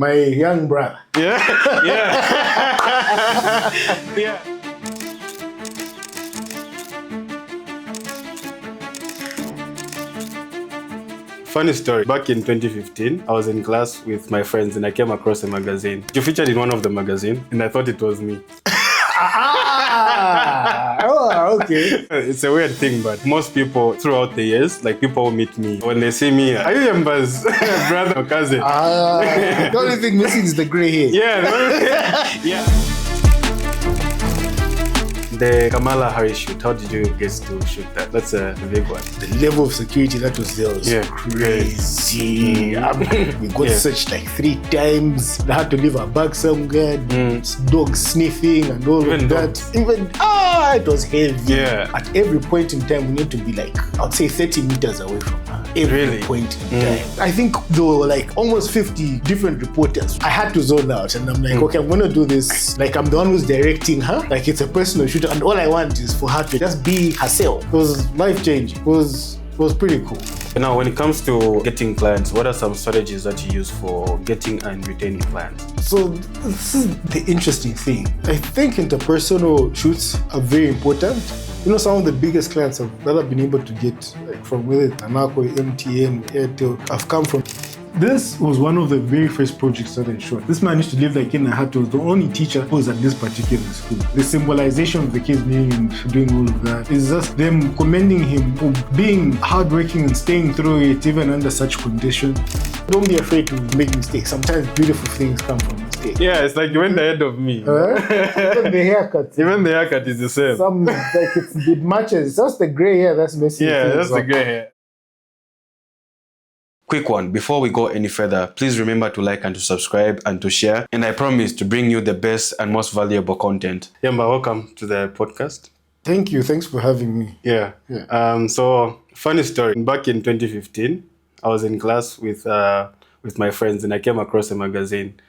My young brother. Yeah, yeah. Yeah. Funny story. Back in 2015, I was in class with my friends and I came across a magazine. You featured in one of the magazine and I thought it was me. Okay. It's a weird thing, but most people throughout the years, like people who meet me, when they see me, are you Yemba's brother or cousin? The only thing missing is the gray hair. Yeah. Yeah. The Kamala Harris shoot, how did you get to shoot that? That's a big one. The level of security that was there was crazy. We got searched like 3 times. I had to leave our bag somewhere. Dogs sniffing and all of that. It was heavy. Yeah. At every point in time, we need to be like, I'd say 30 meters away from her. Every point in time. I think there were like almost 50 different reporters. I had to zone out and I'm like, okay, I'm gonna do this. Like I'm the one who's directing her. Like it's a personal shooter and all I want is for her to just be herself. It was life-changing. It was pretty cool. Now, when it comes to getting clients, what are some strategies that you use for getting and retaining clients? So this is the interesting thing. I think interpersonal shoots are very important. You know, some of the biggest clients that I've been able to get, like from whether it's Anako, MTN, Airtel, have come from. This was one of the very first projects that I shot. This man used to live like in a hut. He was the only teacher who was at this particular school. The symbolization of the kids being and doing all of that is just them commending him for being hardworking and staying through it even under such conditions. Don't be afraid to make mistakes. Sometimes beautiful things come from mistakes. Yeah, it's like you went ahead of me. Even the haircut. Even the haircut is the same. It matches. It's just the gray hair that's messy. Yeah, that's the gray hair. Quick one, before we go any further, please remember to like and to subscribe and to share. And I promise to bring you the best and most valuable content. Yemba, welcome to the podcast. Thank you. Thanks for having me. Yeah. So, funny story. Back in 2015, I was in class with my friends and I came across a magazine.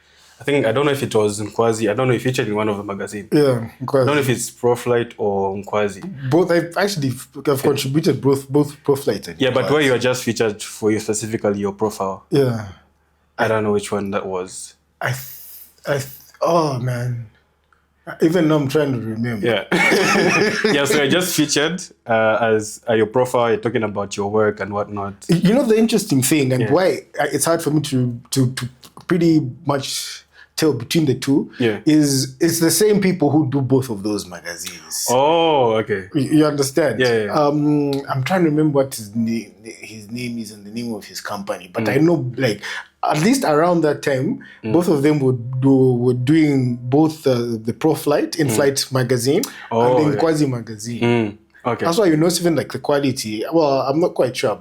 I don't know if it was Nkwazi. I don't know if it featured in one of the magazines. Yeah, Nkwazi. I don't know if it's Proflight or Nkwazi. Both. I've contributed both Proflight and yeah, but where you are just featured for you specifically your profile. Yeah. I don't know which one that was. Oh man. Even now I'm trying to remember. Yeah. Yeah, so I just featured as your profile, you're talking about your work and whatnot. You know the interesting thing and why it's hard for me to pretty much tell between the two is it's the same people who do both of those magazines. Oh, okay. You understand? Yeah. I'm trying to remember what his name is and the name of his company, but I know like at least around that time, both of them were doing both the Proflight in-flight magazine and the Nkwazi magazine. Okay. That's why you notice even like the quality. Well, I'm not quite sure.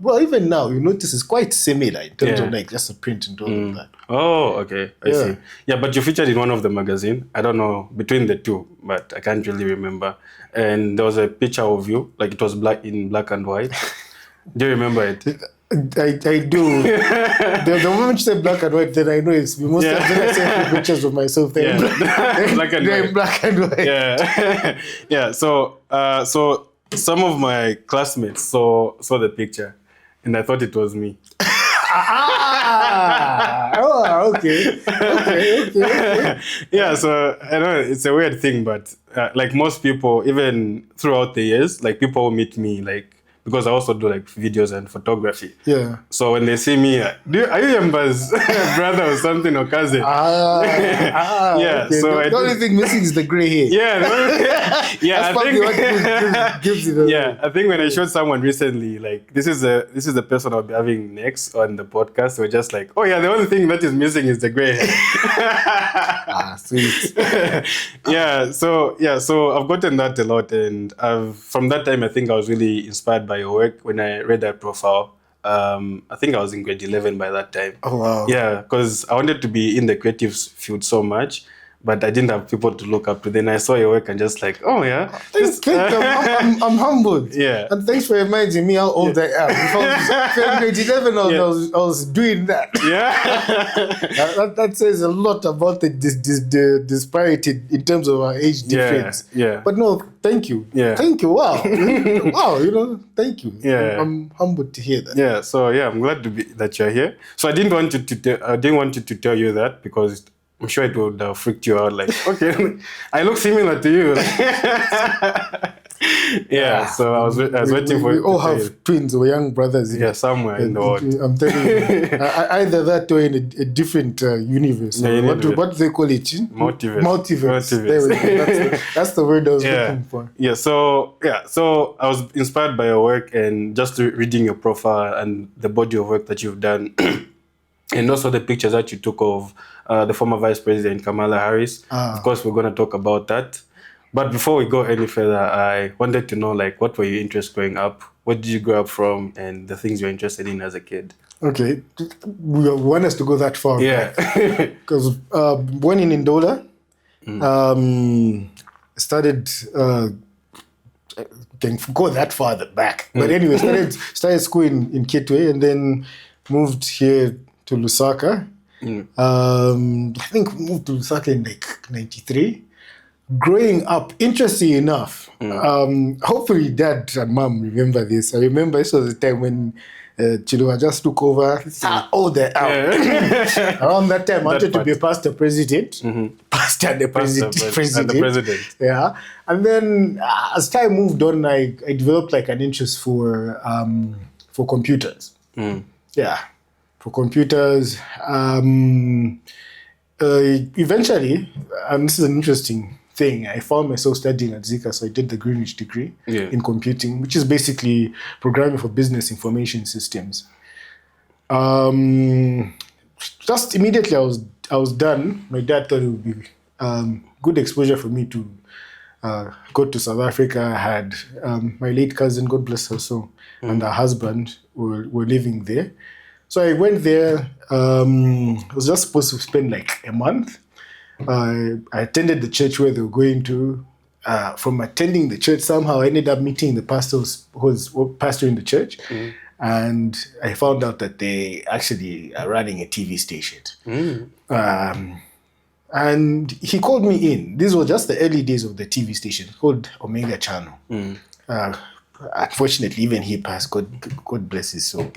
Well, even now, you notice it's quite similar in terms of like just the print and all of that. Oh, okay. I see. Yeah, but you featured in one of the magazine. I don't know between the two, but I can't really remember. And there was a picture of you, like it was in black and white. Do you remember it? I do. The moment you say black and white, then I know it's most of them I see pictures of myself there. Black and white. Black and white. Yeah. Yeah. So some of my classmates saw the picture and I thought it was me. Okay. Yeah, so I know it's a weird thing, but like most people, even throughout the years, like people will meet me like because I also do like videos and photography. Yeah. So when they see me, are you Yemba's brother or something or cousin? Yeah. Okay. So the only thing missing is the gray hair. Yeah. Yeah. That's probably what gives it away. Yeah. I think when I showed someone recently, like this is the person I'll be having next on the podcast. We're just like, oh yeah, the only thing that is missing is the gray hair. Sweet. So I've gotten that a lot, and from that time I think I was really inspired by your work when I read that profile. I think I was in grade 11 by that time. Oh wow. Yeah, because I wanted to be in the creative field so much, but I didn't have people to look up to. Then I saw your work and just like, oh yeah. I'm humbled. Yeah. And thanks for reminding me how old I am. If I was grade 11, I was doing that. Yeah. that says a lot about the disparity in terms of our age difference. Yeah. But no, thank you. Yeah. Thank you. Wow. Wow, thank you. Yeah. I'm humbled to hear that. Yeah. So yeah, I'm glad that you're here. So I didn't want to tell you that because I'm sure it would have freaked you out. Like, okay, I look similar to you. Yeah. So I was waiting for. We all have twins or young brothers. Yeah, somewhere in the world. I'm telling you, either that or in a different universe. Yeah, what do they call it? Multiverse. There we go. That's the word I was looking for. Yeah. So I was inspired by your work and just reading your profile and the body of work that you've done. And also the pictures that you took of the former Vice President Kamala Harris. Of course, we're going to talk about that. But before we go any further, I wanted to know, like, what were your interests growing up? What did you grow up from? And the things you were interested in as a kid? Okay. We want us to go that far. Yeah. Because born in Ndola, started... can go that far back. But anyway, started school in Kitwe and then moved here to Lusaka. I think we moved to Lusaka in like 93. Growing up, interesting enough, hopefully dad and mom remember this. I remember this was the time when Chilua just took over. Around that time, I wanted to be a pastor president. Pastor and the president. Yeah. And then as time moved on, I developed like an interest for computers. Yeah. For computers. Eventually, and this is an interesting thing, I found myself studying at Zika, so I did the Greenwich degree in computing, which is basically programming for business information systems. Just immediately I was done. My dad thought it would be good exposure for me to go to South Africa. I had my late cousin, God bless her soul, and her husband were living there. So I went there. I was just supposed to spend like a month. I attended the church where they were going to. From attending the church, somehow I ended up meeting the pastor who was pastoring the church. And I found out that they actually are running a TV station. And he called me in. These were just the early days of the TV station called Omega Channel. Unfortunately, even he passed. God bless his soul.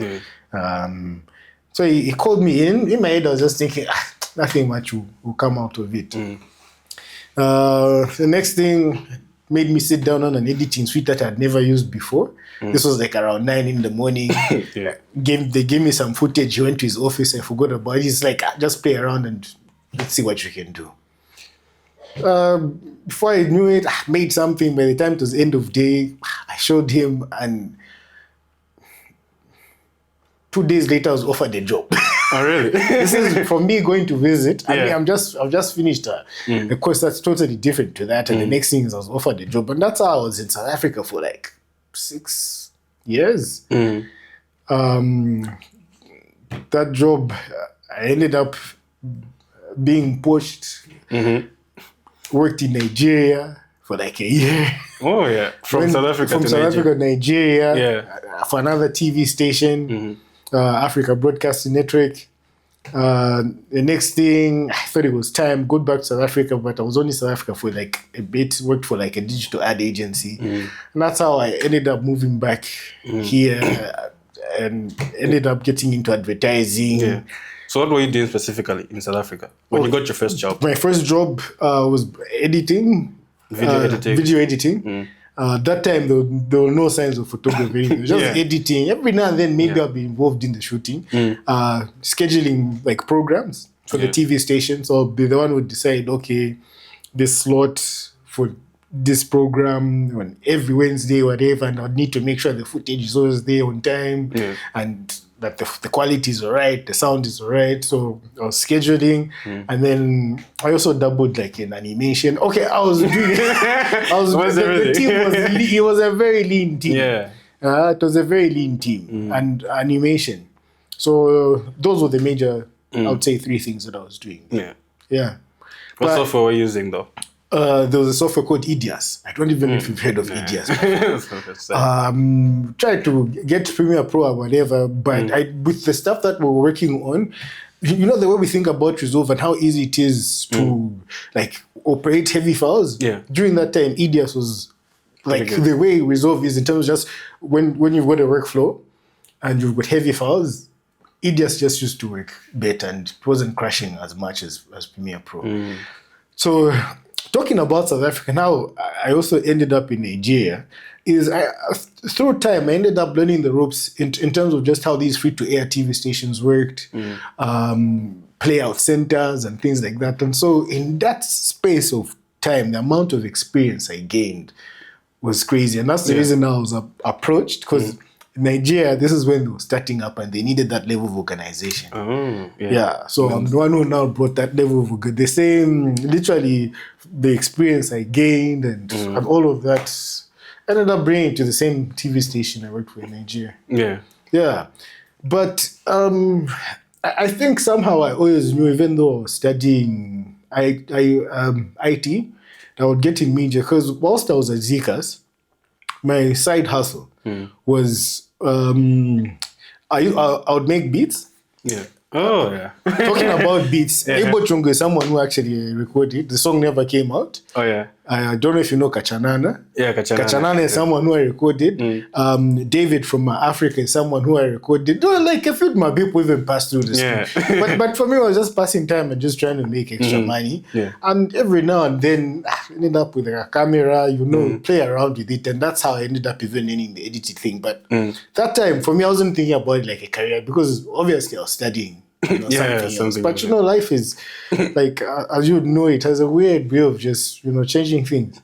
So he called me in. In my head, I was just thinking, nothing much will come out of it. The next thing made me sit down on an editing suite that I'd never used before. This was like around 9 in the morning. They gave me some footage. He went to his office. I forgot about it. He's like, just play around and let's see what you can do. Before I knew it, I made something. By the time it was end of day, I showed him, and 2 days later, I was offered a job. Oh, really? This is from me going to visit. I mean, I've just finished a course that's totally different to that. And the next thing is I was offered a job. And that's how I was in South Africa for like 6 years. That job, I ended up being poached. Worked in Nigeria for like a year. Oh, yeah. From South Africa to Nigeria. For another TV station. Africa Broadcasting Network. The next thing, I thought it was time, go back to South Africa, but I was only in South Africa for like a bit, worked for like a digital ad agency. And that's how I ended up moving back here and ended up getting into advertising. So what were you doing specifically in South Africa when you got your first job? My first job was editing. Video editing. That time, there were no signs of photography. It was just editing. Every now and then, maybe I'll be involved in the shooting. Scheduling like programs for the TV station. So I'll be the one who would decide, okay, this slot for this program on every Wednesday, whatever, and I'd need to make sure the footage is always there on time and that the quality is all right, the sound is all right. So I was scheduling, and then I also dabbled like in animation. Okay, I was doing the team it was a very lean team. It was a very lean team and animation. So those were the major, I would say, 3 things that I was doing. What software were you using though? There was a software called Idias. I don't even know if you've heard of Idias. Tried to get Premiere Pro or whatever, but with the stuff that we were working on, you know, the way we think about Resolve and how easy it is to like operate heavy files. Yeah. During that time, Idias was like the way Resolve is in terms of just when you've got a workflow and you've got heavy files, Idias just used to work better and it wasn't crashing as much as Premiere Pro. So talking about South Africa now, I also ended up in Nigeria. Through time, I ended up learning the ropes in terms of just how these free-to-air TV stations worked, play-out centers and things like that. And so in that space of time, the amount of experience I gained was crazy. And that's the reason I was approached, because in Nigeria, this is when they were starting up and they needed that level of organization. So I'm the one who now brought that level of the same, literally the experience I gained and all of that ended up bringing to the same TV station I worked for in Nigeria. Yeah. But I think somehow I always knew, even though I was studying IT, I would get in media, because whilst I was at Zika's, my side hustle was I would make beats. Talking about beats, Ebo Chungu is someone who actually recorded. The song never came out. I don't know if you know Kachanana. Kachanana is someone who I recorded. David from Africa is someone who I recorded. Like a few of my people even passed through this thing. But for me, it was just passing time and just trying to make extra money. And every now and then, I ended up with a camera, play around with it. And that's how I ended up even learning the editing thing. But that time, for me, I wasn't thinking about it like a career, because obviously I was studying. Something but life is like, as you know, it has a weird way of just changing things.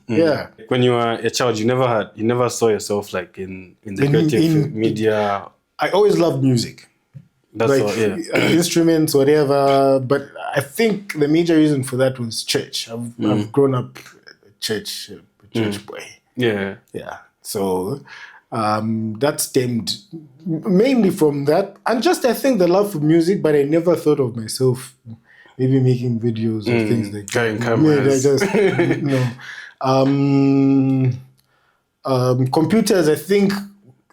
When you were a child, you never saw yourself like in the creative media. I always loved music. That's like, all, instruments, whatever. But I think the major reason for that was church. I've grown up a church boy. So that stemmed mainly from that, and just I think the love for music. But I never thought of myself maybe making videos or things like that. Cameras. Computers. I think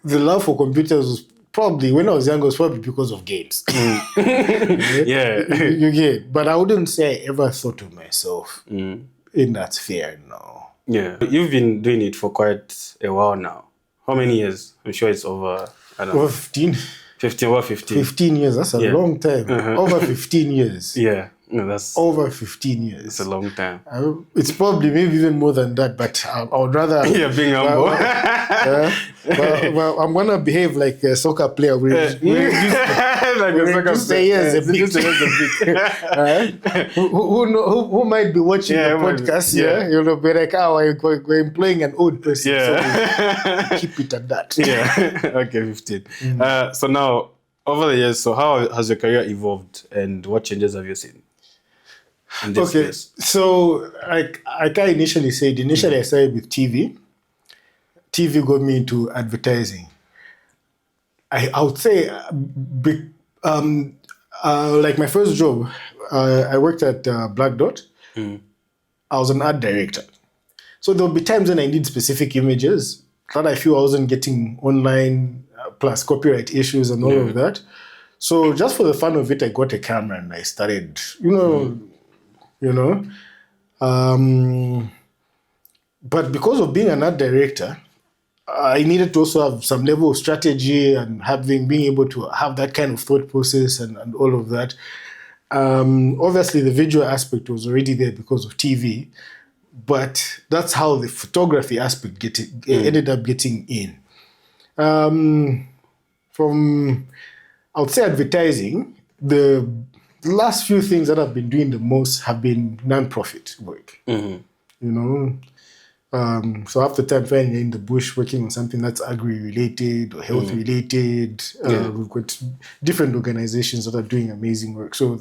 the love for computers was probably, when I was younger, was probably because of games. You get. But I wouldn't say I ever thought of myself in that sphere. No. You've been doing it for quite a while now. How many years? I'm sure it's over, I don't know. Over 15. 15, 15 years, that's a long time. Over 15 years. That's over 15 years. It's a long time. It's probably maybe even more than that, but I would rather... being humble. Well, I'm going to behave like a soccer player. Who might be watching the podcast, you'll be like, we're employing an old person. So keep it at that. Okay, 15. So now, over the years, so how has your career evolved and what changes have you seen in this space? So like I initially said, I started with TV. TV got me into advertising. I would say, like my first job, I worked at Black Dot. I was an art director. So there would be times when I need specific images that I feel I wasn't getting online, plus copyright issues and all of that. So just for the fun of it, I got a camera and I started, but because of being an art director, I needed to also have some level of strategy and being able to have that kind of thought process and all of that. Obviously, the visual aspect was already there because of TV, but that's how the photography aspect ended up getting in. From, I would say, advertising, the last few things that I've been doing the most have been non-profit work. So half the time when you're in the bush working on something that's agri-related or health-related, we've got different organizations that are doing amazing work. So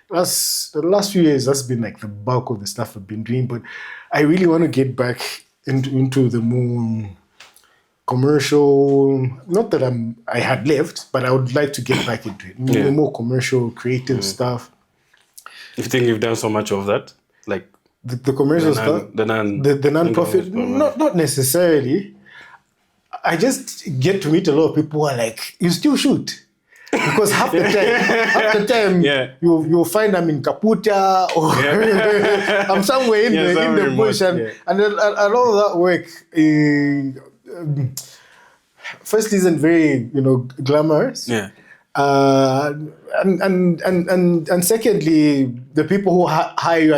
the last few years, that's been like the bulk of the stuff I've been doing. But I really want to get back into the more commercial, not that I had left, but I would like to get back into it. The more commercial, creative stuff. You think you've done so much of that? Like the commercial stuff? The non-profit? Not necessarily. I just get to meet a lot of people who are like, you still shoot? Because half the time, you'll find I'm in Kaputa or I'm somewhere in the bush, and a lot of that work first isn't very glamorous. Yeah. And secondly, the people who hire you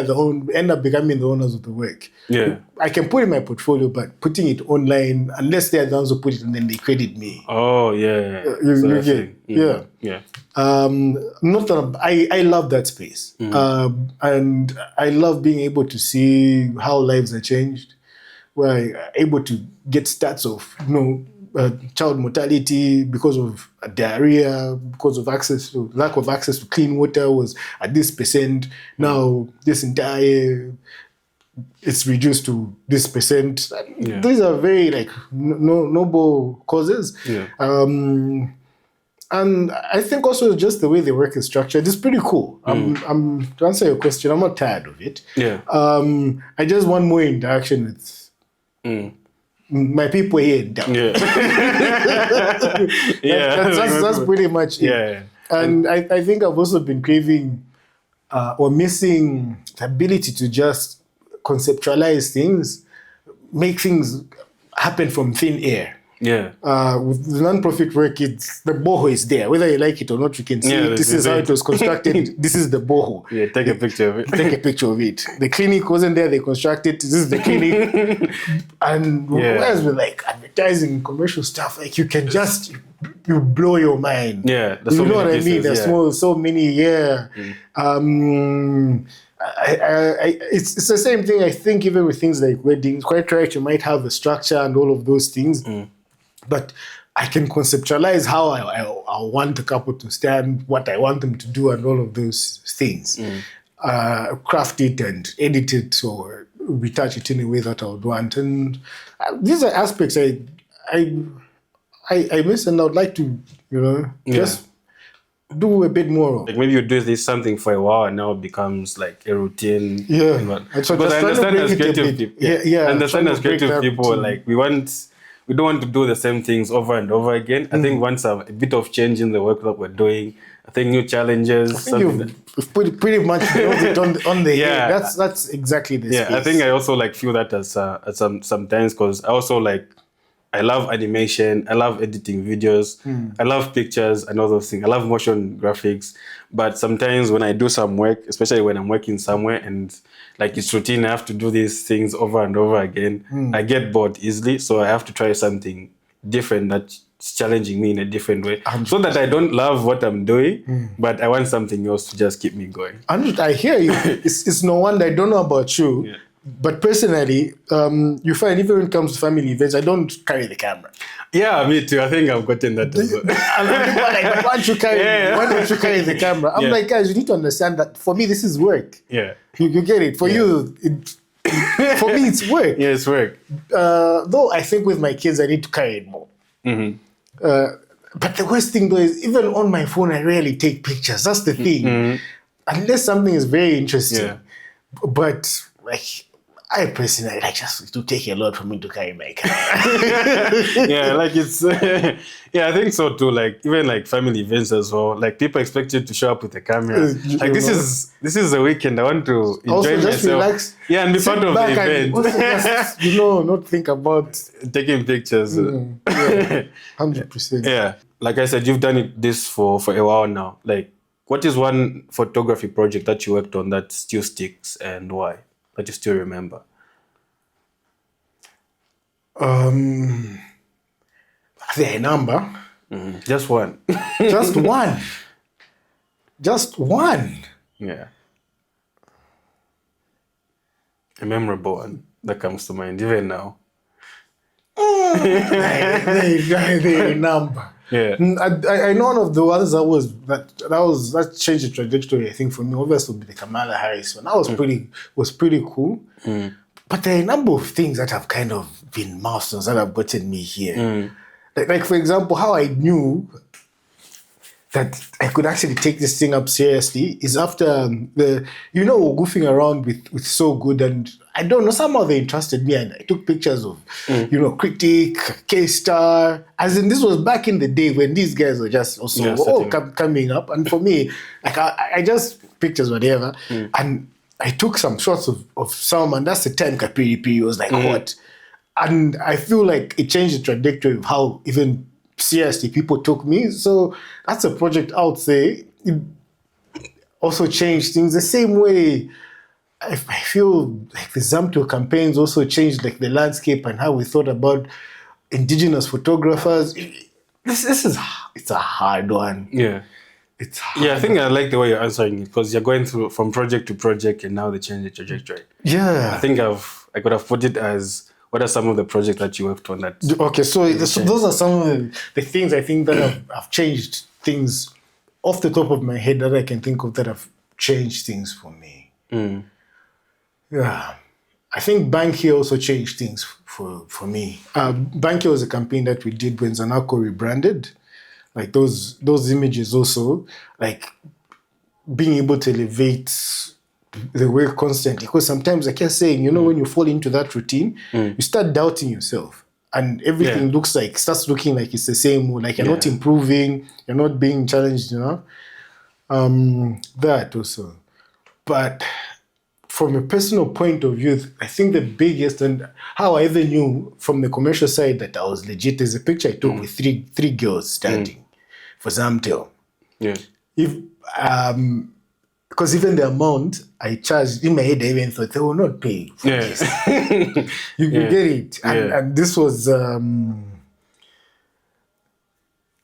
end up becoming the owners of the work. Yeah. I can put it in my portfolio, but putting it online, unless they're the ones who put it and then they credit me. Oh, yeah. You get, Yeah. Not that I love that space. And I love being able to see how lives are changed. Where I'm able to get stats of, child mortality because of diarrhea, because of lack of access to clean water was at this %. Now this entire it's reduced to this %. Yeah. These are very noble causes. Yeah. And I think also just the way the work is structured is pretty cool. I'm to answer your question, I'm not tired of it. Yeah. I just want more interaction with my people here down. Yeah. That's pretty much it. Yeah. And I think I've also been craving or missing the ability to just conceptualize things, make things happen from thin air. Yeah. With the non-profit work, it's the borehole is there. Whether you like it or not, you can see it. This is how it was constructed. This is the borehole. Yeah, take a picture of it. Take a picture of it. The clinic wasn't there, they constructed. This is the clinic. And whereas with advertising, commercial stuff, you can just you blow your mind. Yeah. You know what I mean? There's so many, it's the same thing, I think, even with things like weddings. Quite right, you might have a structure and all of those things. But I can conceptualize how I want a couple to stand, what I want them to do, and all of those things. Craft it and edit it or retouch it in a way that I would want. And these are aspects I miss, and I would like to, just do a bit more of. Like maybe you do this something for a while and now it becomes like a routine. Yeah. Because I understand as creative people. I understand as creative people, we don't want to do the same things over and over again. I think once a bit of change in the work that we're doing, I think new challenges. I think you've pretty much built it on the head. That's exactly the space. I think I also feel that as sometimes, because I also I love animation, I love editing videos, I love pictures and all those things. I love motion graphics. But sometimes when I do some work, especially when I'm working somewhere and it's routine, I have to do these things over and over again. I get bored easily, so I have to try something different that's challenging me in a different way. So that I don't love what I'm doing, but I want something else to just keep me going. I hear you. It's no wonder. I don't know about you. Yeah. But personally, you find even when it comes to family events, I don't carry the camera. Yeah, me too. I think I've gotten that as well. And people are like, but why don't you carry the camera? I'm like, guys, you need to understand that for me, this is work. Yeah. You get it. For you, for me, it's work. Yeah, it's work. Though I think with my kids, I need to carry it more. But the worst thing though is even on my phone, I rarely take pictures. That's the thing. Unless something is very interesting. Yeah. But I personally just to take a lot for me to carry my camera. It's I think so too. Even family events as well. People expect you to show up with a camera. This is a weekend. I want to enjoy also just myself. Relax. Yeah, and be part of the event. Also just, not think about taking pictures. 100%. Yeah, like I said, you've done this for a while now. What is one photography project that you worked on that still sticks and why? That you still remember? Are there a number? Just one. Just one. Just one. Yeah. A memorable one that comes to mind even now. The number. Yeah. I know one of the ones that changed the trajectory, I think, for me, obviously would be the Kamala Harris one. That was pretty cool. But there are a number of things that have kind of been milestones that have gotten me here. Like for example, how I knew that I could actually take this thing up seriously is after we're goofing around with So Good, and I don't know, somehow they entrusted me and I took pictures of, Critic, K-Star, as in this was back in the day when these guys were just also coming up. And for me, like I just pictures, whatever, and I took some shots of some, and that's the time Kapiripi was like hot. And I feel like it changed the trajectory of how even seriously people took me. So that's a project I would say it also changed things the same way. I feel like the Zamto campaigns also changed like the landscape and how we thought about indigenous photographers. It's a hard one. Yeah. It's hard. Yeah, I think I like the way you're answering it, because you're going through from project to project and now they change the trajectory. Yeah. I think I could have put it as, what are some of the projects that you worked on that? Okay, so those are some of the things I think that have changed things off the top of my head that I can think of that have changed things for me. Yeah. I think Bankia also changed things for me. Bankia was a campaign that we did when Zanako rebranded. Like those images also, like being able to elevate the work constantly. Because sometimes I kept saying, when you fall into that routine, you start doubting yourself. And everything starts looking like it's the same, like you're not improving, you're not being challenged, that also. But from a personal point of view, I think the biggest, and how I even knew from the commercial side that I was legit, is a picture I took with three girls standing for Zamtel. Yeah. Because even the amount I charged, in my head, I even thought they will not pay for this. You get it. And this was,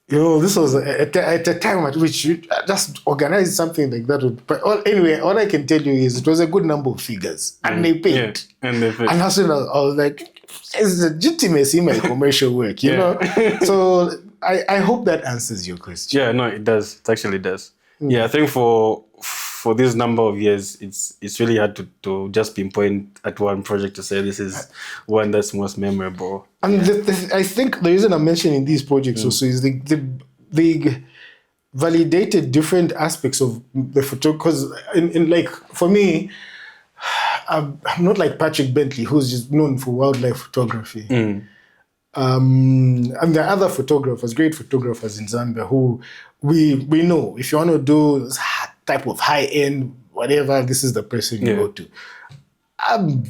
this was at a time at which you just organized something like that. But anyway, all I can tell you is it was a good number of figures. And they paid. Yeah. And they paid. And as soon as I was like, it's legitimacy in my commercial work, know? So I hope that answers your question. Yeah, no, it does. It actually does. Yeah, I think for this number of years, it's really hard to just pinpoint at one project to say this is one that's most memorable. And I think the reason I'm mentioning these projects also is they validated different aspects of the photo. Because in like for me, I'm not like Patrick Bentley, who's just known for wildlife photography. And there are other photographers, great photographers in Zambia who we know if you want to do type of high-end, whatever, this is the person you go to. I'm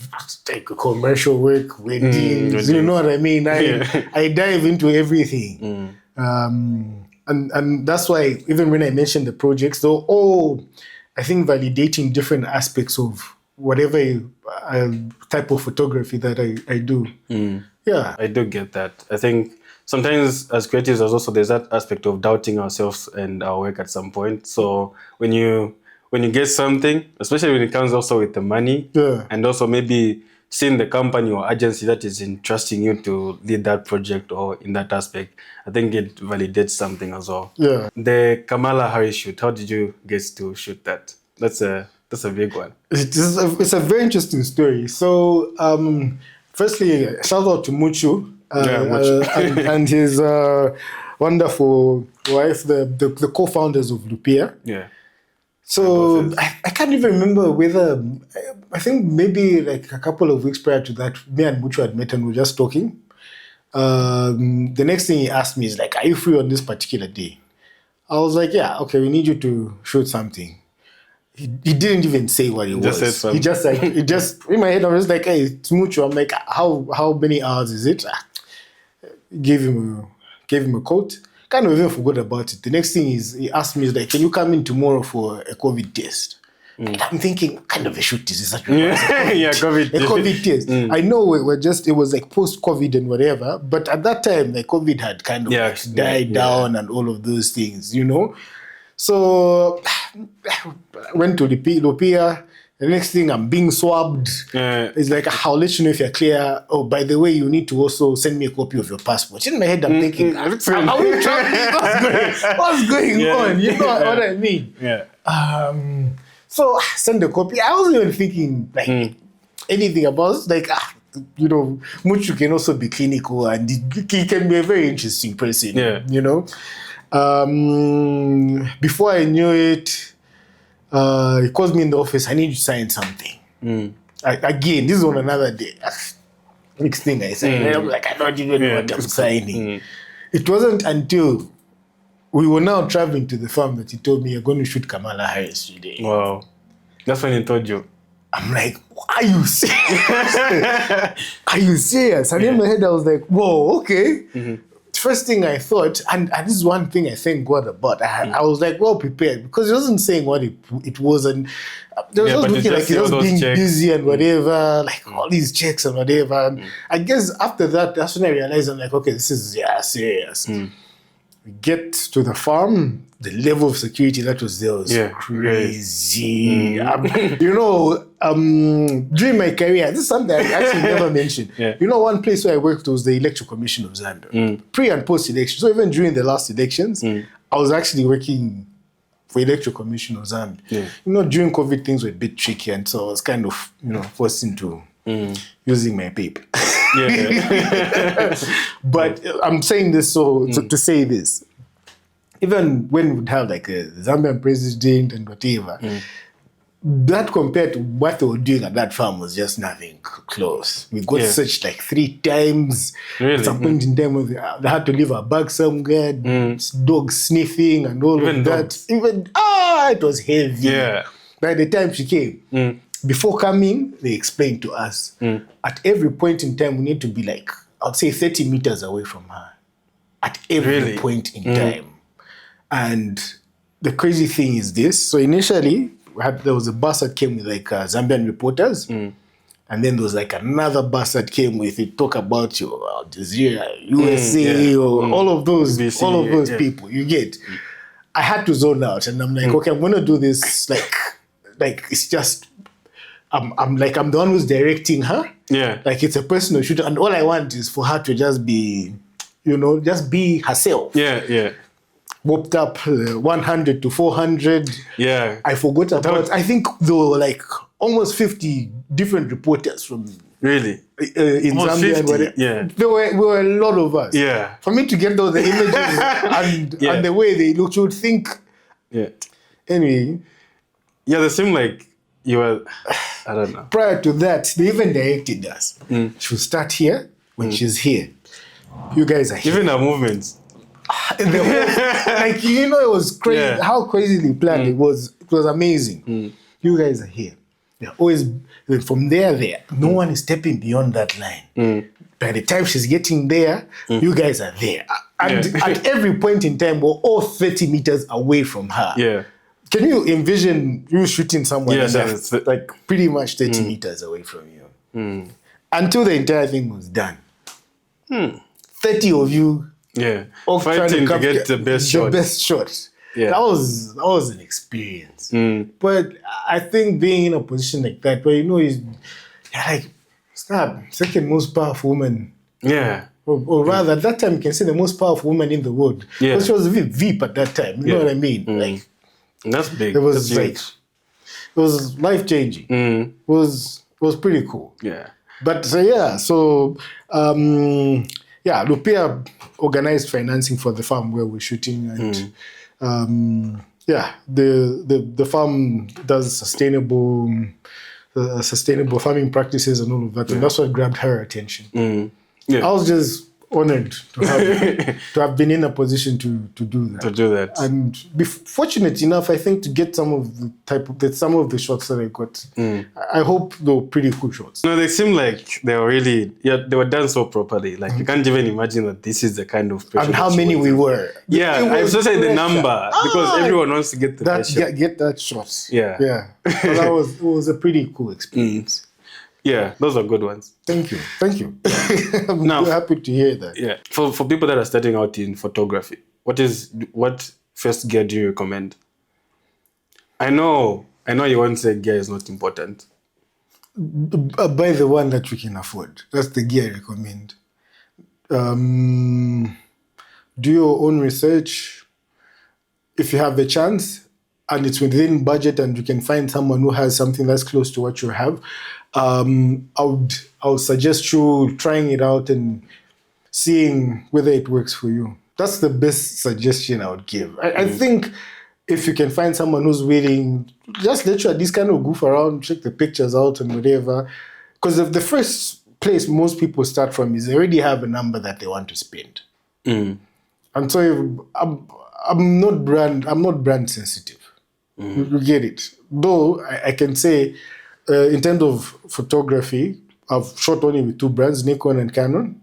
like commercial work, weddings, you know what I mean? I dive into everything. And that's why even when I mentioned the projects, they're all, I think, validating different aspects of whatever type of photography that I do. Yeah. I do get that. I think sometimes as creatives, there's that aspect of doubting ourselves and our work at some point. So when you get something, especially when it comes also with the money, and also maybe seeing the company or agency that is entrusting you to lead that project or in that aspect, I think it validates something as well. Yeah. The Kamala Harris shoot, how did you get to shoot that? That's a big one. It's a very interesting story. So, firstly, shout out to Muchu. And his wonderful wife, the co-founders of Lupia. Yeah. So I can't even remember whether, I think maybe like a couple of weeks prior to that, me and Muchu had met and we were just talking. The next thing he asked me is like, are you free on this particular day? I was like, yeah, okay, we need you to shoot something. He didn't even say what it was. He just in my head I was like, hey, it's Muchu. I'm like, how many hours is it? Gave him a quote. Kind of even forgot about it. The next thing is he asked me, like, can you come in tomorrow for a COVID test? And I'm thinking, what kind of a shoot is this? COVID test. I know it was like post-COVID and whatever, but at that time, like COVID had kind of died down and all of those things, So I went to Lupia. The next thing, I'm being swabbed. It's like, I'll let you know if you're clear. Oh, by the way, you need to also send me a copy of your passport. In my head, I'm thinking, are we traveling? What's going on? You know what I mean? Yeah. So I sent a copy. I wasn't even thinking like anything about it. Like, Muchu can also be clinical and he can be a very interesting person, Before I knew it, he calls me in the office. I need you to sign something. Again, this is on another day. Next thing I signed, I'm like, I don't even know what I'm signing. It wasn't until we were now traveling to the farm that he told me, you're going to shoot Kamala Harris today. Wow. That's when he told you. I'm like, are you serious? Are you serious? And in my head, I was like, whoa, okay. First thing I thought, and this is one thing I thank God about, I was like well prepared because he wasn't saying what it was, and there was just looking like he was being busy and whatever, like all these checks and whatever. And I guess after that, that's when I realized, I'm like, okay, this is serious. We get to the farm, the level of security that was there was crazy. During my career, this is something I actually never mentioned. One place where I worked was the Electoral Commission of Zambia, pre and post election. So even during the last elections, I was actually working for Electoral Commission of Zambia. During COVID, things were a bit tricky, and so I was kind of, forced into using my paper. But I'm saying this to say this. Even when we'd have like a Zambian president and whatever, that compared to what they were doing at that farm was just nothing close. We got searched like 3 times. Really? At some point in time, they had to leave our bag somewhere, dogs sniffing and all of that. It was heavy. By the time she came, before coming, they explained to us, at every point in time, we need to be like, I'd say 30 meters away from her. At every point in time. And the crazy thing is this. So initially, there was a bus that came with like Zambian reporters. And then there was like another bus that came with it, talk about your Al Jazeera, USA, or all of those people. You get. I had to zone out, and I'm like, okay, I'm gonna do this like it's just I'm the one who's directing her. Like it's a personal shooter, and all I want is for her to just be, just be herself. Whooped up 100 to 400. I forgot about. I think there were like almost 50 different reporters from in almost Zambia. 50, there were a lot of us. For me to get those images and the way they look, you would think. Anyway. They seem like you were. I don't know. Prior to that, they even directed us. She'll start here when she's here. You guys are here. Even our movements. It was crazy. How crazily planned it was. It was amazing. You guys are here. They're always from there. No one is stepping beyond that line. By the time she's getting there, you guys are there. And at every point in time, we're all 30 meters away from her. Can you envision you shooting someone that's like pretty much 30 meters away from you? Until the entire thing was done. 30 of you. Fighting to get the best shot. The best shot. That was an experience. But I think being in a position like that, where you're like, second most powerful woman. Or rather, at that time, you can say the most powerful woman in the world. Because she was Veep at that time. You know what I mean? Like, that's big. It was it was life changing. It was pretty cool. But Lupia organized financing for the farm where we're shooting, and the farm does sustainable farming practices and all of that, and that's what grabbed her attention. I was just honored to have been in a position to do that. And be fortunate enough, I think, to get some of the shots that I got. I hope they were pretty cool shots. No, they seem like they were really, they were done so properly. Like you can't even imagine that this is the kind of pressure. And how many we were. I'm just saying the number because everyone wants to get that shot. Get that shot. So it was a pretty cool experience. Those are good ones. Thank you. I'm happy to hear that. For people that are starting out in photography, what first gear do you recommend? I know you won't say gear is not important. Buy the one that you can afford. That's the gear I recommend. Do your own research. If you have the chance and it's within budget and you can find someone who has something that's close to what you have, I would suggest you trying it out and seeing whether it works for you. That's the best suggestion I would give. I think if you can find someone who's willing, just let you at least kind of goof around, check the pictures out and whatever. Because the first place most people start from is they already have a number that they want to spend. And so I'm not brand sensitive. You get it. Though I can say, in terms of photography, I've shot only with two brands, Nikon and Canon.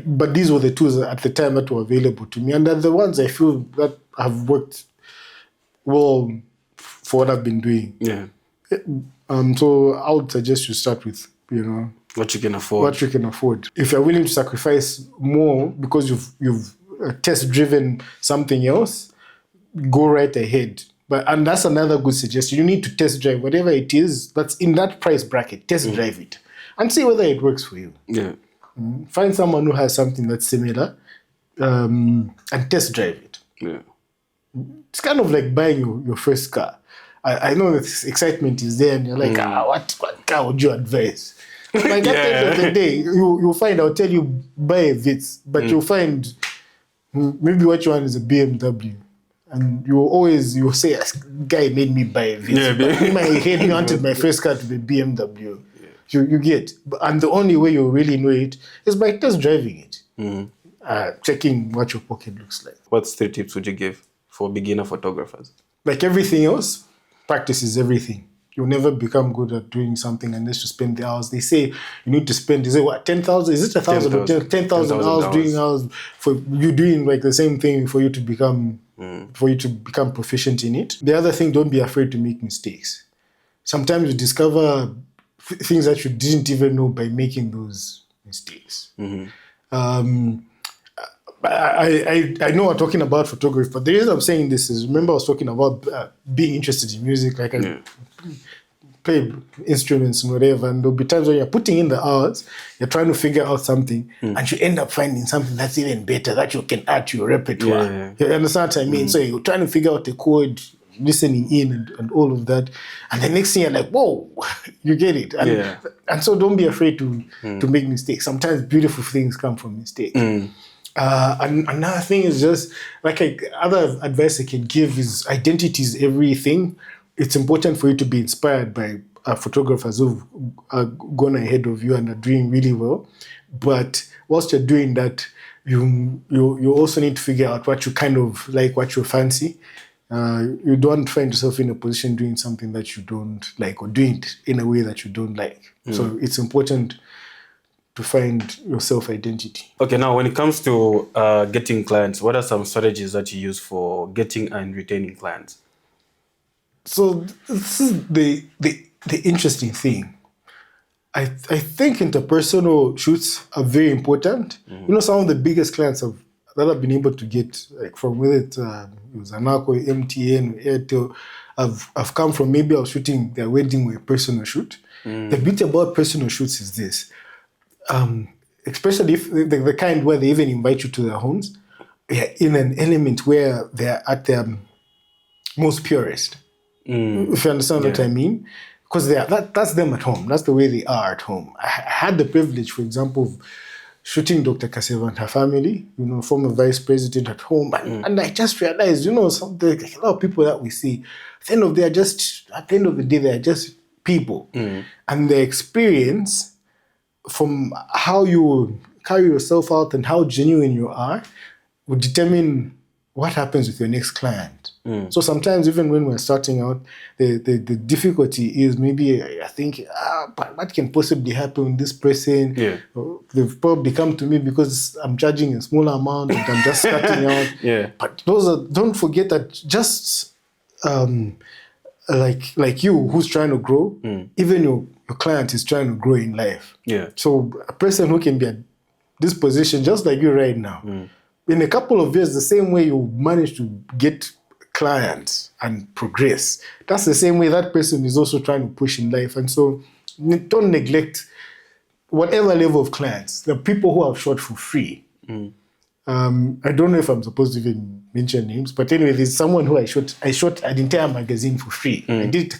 But these were the tools at the time that were available to me, and they're the ones I feel that have worked well for what I've been doing. Yeah. So I would suggest you start with, what you can afford. What you can afford. If you're willing to sacrifice more because you've test driven something else, go right ahead. And that's another good suggestion. You need to test drive whatever it is that's in that price bracket. Test drive it and see whether it works for you. Yeah. Find someone who has something that's similar and test drive it. Yeah. It's kind of like buying your first car. I know that excitement is there and you're like, what car would you advise? Like at the end of the day, you'll find, I'll tell you, buy a Vitz, but you'll find maybe what you want is a BMW. And you'll say, this guy made me buy a Vitz. Yeah, but in my head, I wanted my first car to be BMW. You get. And the only way you really know it is by test driving it. Checking what your pocket looks like. What 3 tips would you give for beginner photographers? Like everything else, practice is everything. You'll never become good at doing something unless you spend the hours. They say you need to spend, is it what, 10,000? Is it 1,000 or 10,000 hours doing hours for you doing like the same thing for you to become proficient in it. The other thing, don't be afraid to make mistakes. Sometimes you discover things that you didn't even know by making those mistakes. I know I'm talking about photography, but the reason I'm saying this is, remember I was talking about being interested in music, like I play instruments and whatever, and there'll be times when you're putting in the hours, you're trying to figure out something, and you end up finding something that's even better that you can add to your repertoire. You understand what I mean? So you're trying to figure out the chord, listening in and all of that, and the next thing you're like, whoa, you get it. And so don't be afraid to make mistakes. Sometimes beautiful things come from mistakes. And another thing is just, like other advice I can give is identity is everything. It's important for you to be inspired by photographers who've gone ahead of you and are doing really well. But whilst you're doing that, you also need to figure out what you kind of like, what you fancy. You don't find yourself in a position doing something that you don't like or doing it in a way that you don't like. So it's important to find your self-identity. Okay, now when it comes to getting clients, what are some strategies that you use for getting and retaining clients? So this is the interesting thing. I think interpersonal shoots are very important. Some of the biggest clients that I've been able to get, like from whether it was Anako, MTN, Airtel, I've come from, maybe I was shooting their wedding or a personal shoot. The beauty about personal shoots is this. Especially if the kind where they even invite you to their homes, they're in an element where they're at their most purest. If you understand what I mean. Because that's them at home. That's the way they are at home. I had the privilege, for example, of shooting Dr. Kaseva and her family, former vice president at home. And I just realized, a lot of people that we see, at the end of the day, they're just people. And the experience from how you carry yourself out and how genuine you are would determine what happens with your next client. So sometimes even when we're starting out, the difficulty is maybe I think, but what can possibly happen with this person? They've probably come to me because I'm charging a small amount and I'm just starting out. But don't forget that just like you who's trying to grow, even your client is trying to grow in life. So a person who can be at this position just like you right now, in a couple of years, the same way you manage to get clients and progress, that's the same way that person is also trying to push in life. And so don't neglect whatever level of clients. The people who have shot for free. I don't know if I'm supposed to even mention names, but anyway, there's someone who I shot an entire magazine for free. I did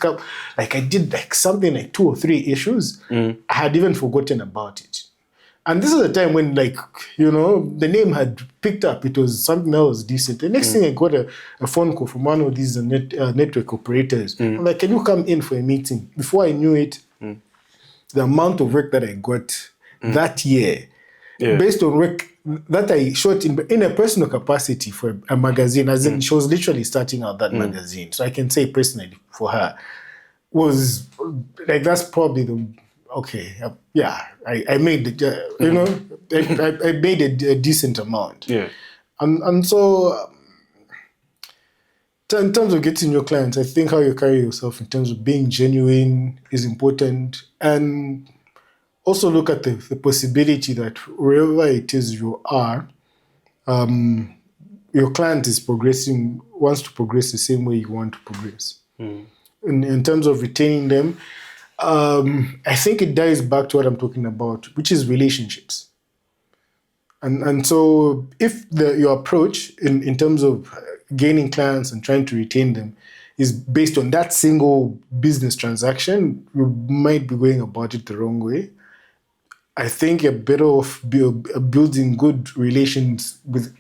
something like 2 or 3 issues. I had even forgotten about it. And this is a time when, like, you know, the name had picked up. It was something that was decent. The next thing, I got a phone call from one of these network operators. I'm like, can you come in for a meeting? Before I knew it, the amount of work that I got that year, based on work that I shot in a personal capacity for a magazine, as in she was literally starting out that magazine. So I can say personally for her, was like, that's probably the... Okay, I made you know, I made a decent amount. Yeah. And so in terms of getting your clients, I think how you carry yourself in terms of being genuine is important, and also look at the possibility that wherever it is you are, your client wants to progress the same way you want to progress. In terms of retaining them, I think it dies back to what I'm talking about, which is relationships. And so if your approach in terms of gaining clients and trying to retain them is based on that single business transaction, you might be going about it the wrong way. I think you're better off building good relations with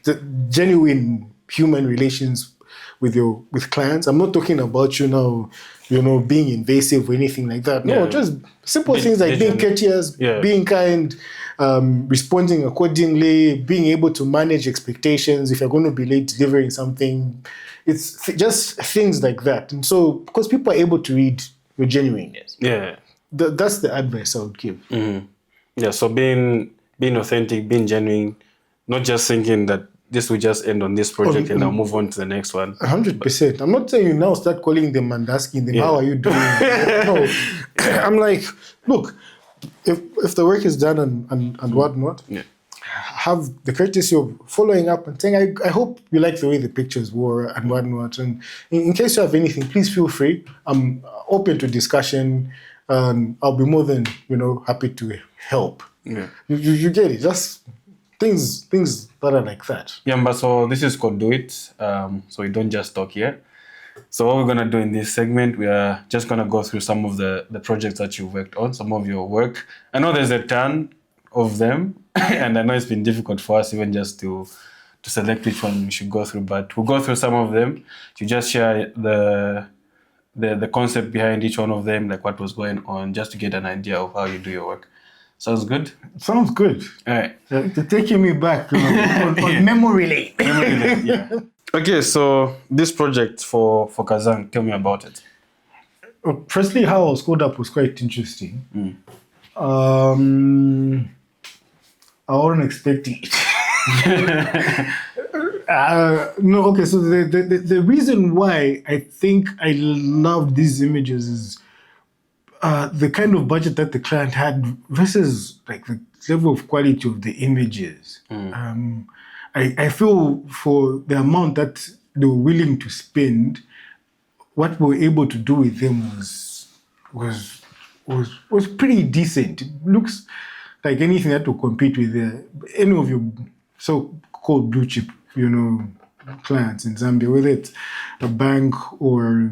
genuine human relations with clients. I'm not talking about you now, you know, being invasive or anything like that. No, just simple things like being courteous, being kind, responding accordingly, being able to manage expectations. If you're going to be late delivering something, it's just things like that. And so, because people are able to read your genuineness, that's the advice I would give. Yeah, so being authentic, being genuine, not just thinking that this will just end on this project and I'll move on to the next one. 100%. I'm not saying you now start calling them and asking them, how are you doing? No, I'm like, look, if the work is done and whatnot, have the courtesy of following up and saying, I hope you like the way the pictures were and whatnot. And in case you have anything, please feel free. I'm open to discussion. I'll be more than, you know, happy to help. You get it. Just things that are like that. Yemba, so this is called Do It. So we don't just talk here. So what we're going to do in this segment, we are just going to go through some of the projects that you've worked on, some of your work. I know there's a ton of them, and I know it's been difficult for us even just to select which one we should go through, but we'll go through some of them to just share the concept behind each one of them, like what was going on, just to get an idea of how you do your work. Sounds good? Sounds good. All right. They're taking me back on memory lane. Memory lane, yeah. Okay, so this project for Kazan, tell me about it. Firstly, how I was called up was quite interesting. I wasn't expecting it. No, okay, so the reason why I think I love these images is the kind of budget that the client had versus like the level of quality of the images. I feel for the amount that they were willing to spend, what we were able to do with them was pretty decent. It looks like anything that will compete with any of your so-called blue chip, you know, clients in Zambia, whether it's a bank or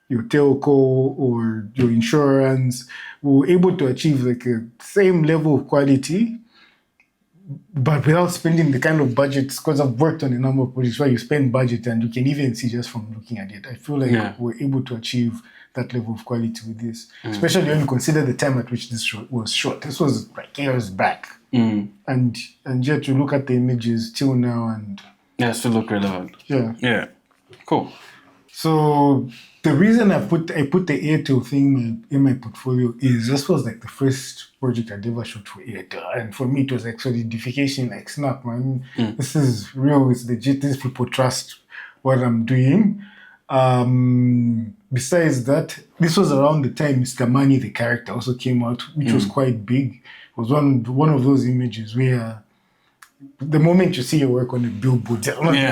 your telco or your insurance. We were able to achieve like a same level of quality, but without spending the kind of budgets, because I've worked on a number of projects where you spend budget and you can even see just from looking at it. I feel like we're able to achieve that level of quality with this, especially when you consider the time at which this was shot. This was like years back. And yet you look at the images till now and... Yeah, still look relevant. Yeah. Cool. So the reason I put the Airtel thing in my portfolio is this was like the first project I'd ever shot for Airtel. And for me, it was like solidification, like snap, man. This is real, it's legit. These people trust what I'm doing. Besides that, this was around the time Mr. Money, the character, also came out, which was quite big. It was one of those images where the moment you see your work on a billboard, on a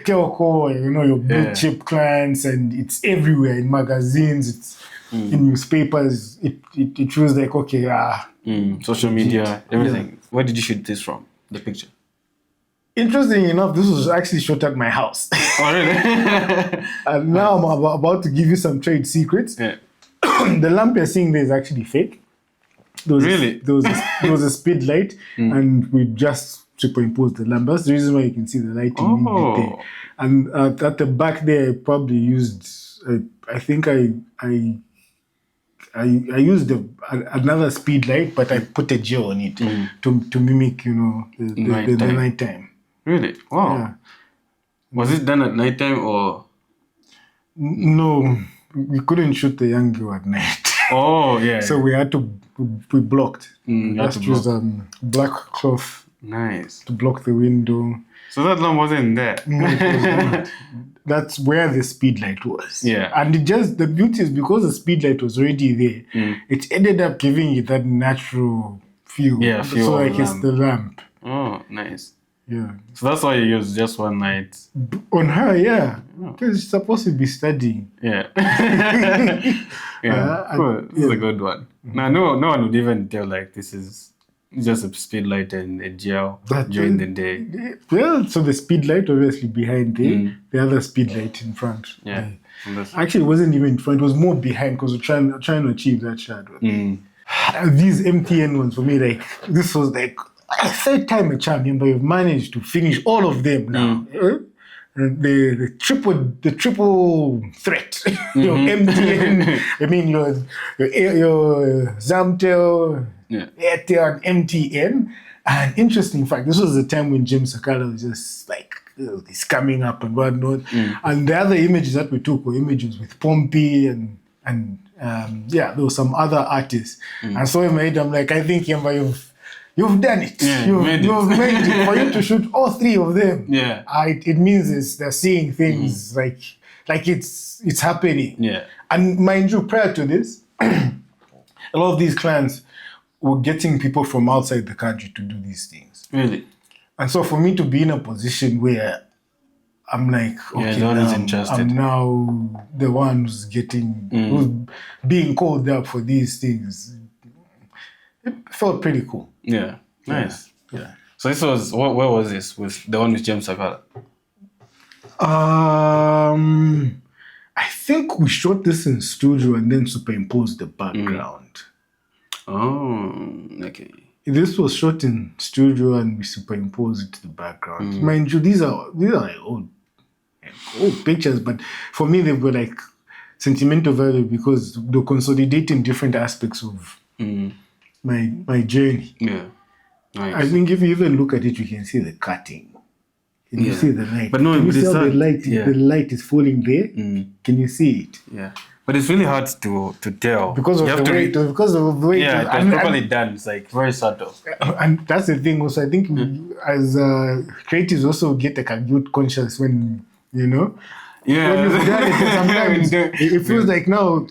telco, you know, your blue chip clients, and it's everywhere in magazines, it's in newspapers. It feels like, okay, social media, everything. Where did you shoot this from? The picture? Interestingly enough, this was actually shot at my house. Oh, really? And now I'm about to give you some trade secrets. The lamp you're seeing there is actually fake. Really? There was a speed light, and we just superimposed the lamp. That's the reason why you can see the lighting there. And at the back there, I probably used. I think I used another speed light, but I put a gel on it to mimic, the nighttime. Really? Wow. Yeah. Was it done at nighttime or? No, we couldn't shoot the young girl at night. Oh, yeah. So we had to, we blocked. Just used black cloth. Nice. To block the window. So that lamp wasn't there? No, it was not. That's where the speed light was. Yeah. And the beauty is because the speed light was already there, it ended up giving it that natural feel. Yeah, feel so of like it's the lamp. Oh, nice. Yeah. So that's why you used just one night? On her, yeah. Because she's supposed to be studying. Yeah. Cool. This is a good one. Now, no one would even tell like this is just a speed light and a gel during the day. Well, so the speed light obviously behind there, the other speed light in front. Yeah. Actually, it wasn't even in front. It was more behind because we're trying to achieve that shadow. These MTN ones for me, like this was like a third time a champion, but you've managed to finish all of them now. The triple threat. Your MTN, I mean your Zamtel, Airtel, and MTN. And interesting fact, this was the time when James Sakala was just like he's coming up and whatnot. And the other images that we took were images with Pompey and there were some other artists. And so in my head, I'm like, I think Yemba, you've done it. Yeah, you've made it. For you to shoot all three of them. Yeah. It means they're seeing things like it's happening. Yeah. And mind you, prior to this, a lot of these clients were getting people from outside the country to do these things. Really? And so for me to be in a position where I'm like, okay, I'm now the one who's who's being called up for these things. It felt pretty cool. Yeah, nice. Yeah. So this was where was this? With the one with James Sakala? I think we shot this in studio and then superimposed the background. Oh, okay. This was shot in studio and we superimposed the background. Mind you, these are like old pictures, but for me they were like sentimental value because they're consolidating different aspects of my journey. Yeah. Nice. I think if you even look at it, you can see the cutting. Can you see the light? But no, can you see how the light is falling there? Can you see it? Yeah. But it's really hard to tell. Because of the way. Because of the way. Yeah, it was properly done. It's like very subtle. And that's the thing also. I think as creatives also get like a guilt conscious when, Yeah. When you've done it, sometimes it feels like now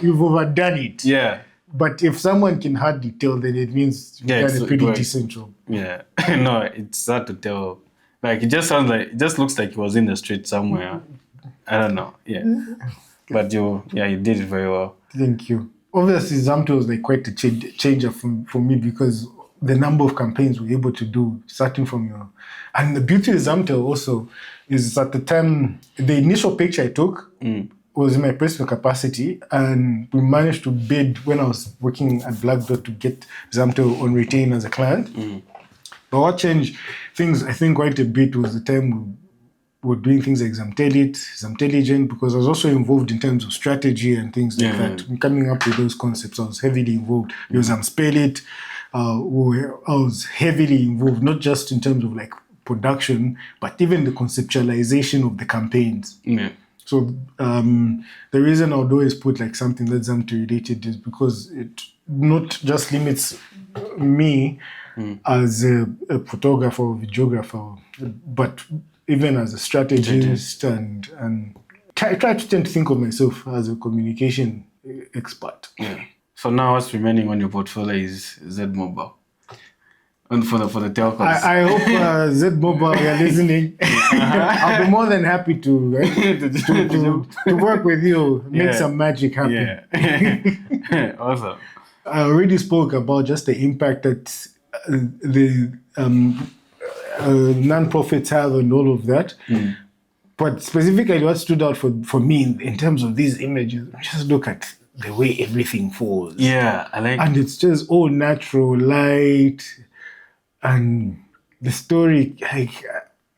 you've overdone it. Yeah. But if someone can hardly tell, then it means you've done a pretty decent job. Yeah. No, it's hard to tell. Like it just looks like he was in the street somewhere. I don't know. Yeah. But you did it very well. Thank you. Obviously, Zamto was like quite a changer for me because the number of campaigns we were able to do, starting from and the beauty of Zamto also is at the time, the initial picture I took was in my personal capacity, and we managed to bid when I was working at Black Dot to get Zamto on retain as a client. But what changed things, I think, quite a bit was the time we were doing things like Zamtelligent, because I was also involved in terms of strategy and things like that. Coming up with those concepts, I was heavily involved. There was Spell-It, I was heavily involved, not just in terms of like production, but even the conceptualization of the campaigns. Yeah. So the reason I would always put like something that's Zamto related is because it not just limits me as a photographer or videographer, but even as a strategist and try to tend to think of myself as a communication expert. Yeah. So now what's remaining on your portfolio is Z Mobile. And for the telcos. I hope Z Mobile, you're listening. I'll be more than happy to work with you, make some magic happen. Yeah. Awesome. I already spoke about just the impact that the non-profits have and all of that. But specifically what stood out for me in terms of these images, just look at the way everything falls. Yeah, I like. And it's just all natural light, and the story. Like,